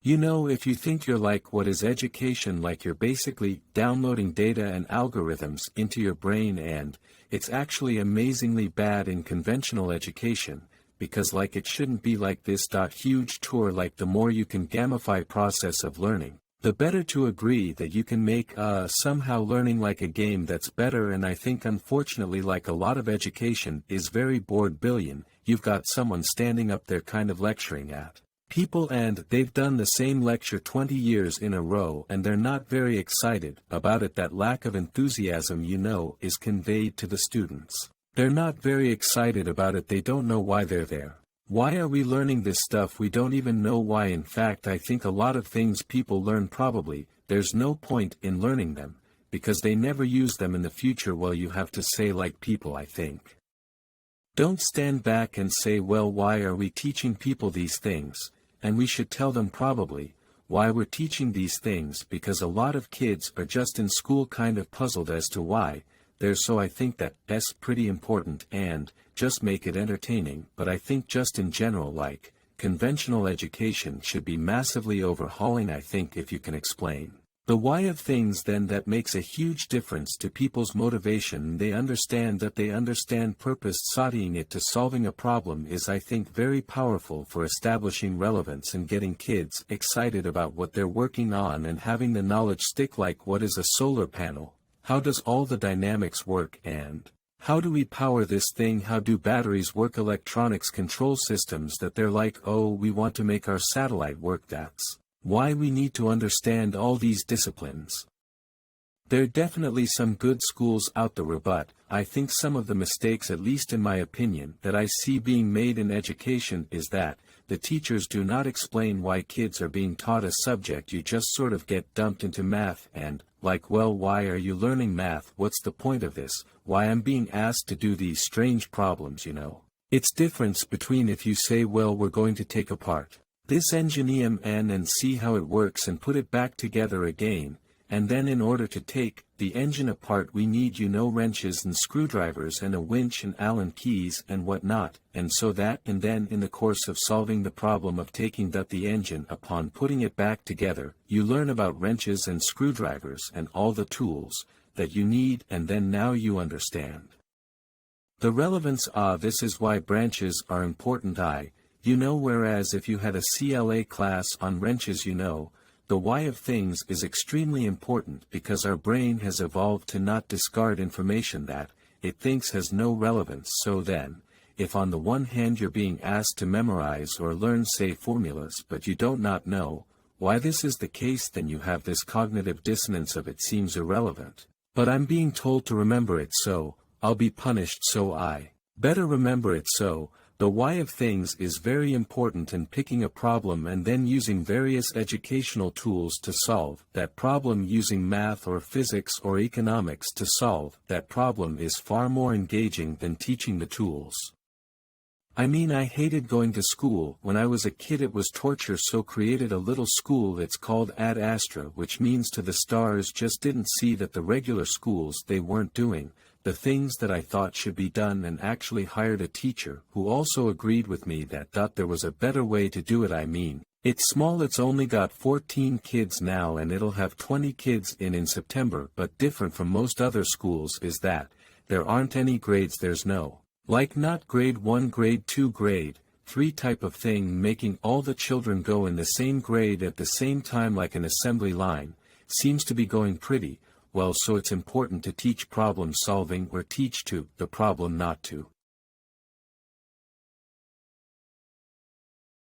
You know, if you think you're like what is education, like you're basically downloading data and algorithms into your brain, and it's actually amazingly bad in conventional education, because like it shouldn't be like this. Huge tour. Like the more you can gamify process of learning, the better. To agree that you can make somehow learning like a game that's better. And I think unfortunately, like a lot of education is very bored. Billion, you've got someone standing up there kind of lecturing at people, and they've done the same lecture 20 years in a row and they're not very excited about it. That lack of enthusiasm, you know, is conveyed to the students. They're not very excited about it. They don't know why they're there. Why are we learning this stuff? We don't even know why. In fact, I think a lot of things people learn, probably there's no point in learning them, because they never use them in the future. Well, you have to say, like, people, I think, don't stand back and say, well, why are we teaching people these things? And we should tell them probably why we're teaching these things, because a lot of kids are just in school kind of puzzled as to why they're so. I think that's pretty important, and just make it entertaining. But I think just in general, like, conventional education should be massively overhauling. I think if you can explain the why of things, then that makes a huge difference to people's motivation. They understand that they understand purpose. Studying it to solving a problem is, I think, very powerful for establishing relevance and getting kids excited about what they're working on and having the knowledge stick. Like, what is a solar panel? How does all the dynamics work? And how do we power this thing? How do batteries work? Electronics control systems. That they're like, oh, we want to make our satellite work. That's why we need to understand all these disciplines. There are definitely some good schools out there, but I think some of the mistakes, at least in my opinion, that I see being made in education is that the teachers do not explain why kids are being taught a subject. You just sort of get dumped into math and, like, well, why are you learning math? What's the point of this? Why I'm being asked to do these strange problems, you know? It's difference between if you say, well, we're going to take apart this engine and see how it works and put it back together again, and then in order to take the engine apart we need, you know, wrenches and screwdrivers and a winch and Allen keys and whatnot, and so that, and then in the course of solving the problem of taking the engine upon putting it back together, you learn about wrenches and screwdrivers and all the tools that you need, and then now you understand the relevance. This is why branches are important. You know, whereas if you had a CLA class on wrenches, you know, the why of things is extremely important, because our brain has evolved to not discard information that it thinks has no relevance. So then, if on the one hand you're being asked to memorize or learn, say, formulas, but you don't not know why this is the case, then you have this cognitive dissonance of it seems irrelevant. But I'm being told to remember it, so I'll be punished, so I better remember it. So the why of things is very important in picking a problem and then using various educational tools to solve that problem. Using math or physics or economics to solve that problem is far more engaging than teaching the tools. I mean, I hated going to school. When I was a kid it was torture, so created a little school that's called Ad Astra, which means to the stars. Just didn't see that the regular schools, they weren't doing the things that I thought should be done, and actually hired a teacher who also agreed with me that there was a better way to do it. I mean, it's small, it's only got 14 kids now and it'll have 20 kids in September, but different from most other schools is that there aren't any grades. There's no, like, not grade 1, grade 2, grade 3 type of thing, making all the children go in the same grade at the same time, like an assembly line. Seems to be going pretty well. So it's important to teach problem solving, or teach to the problem, not to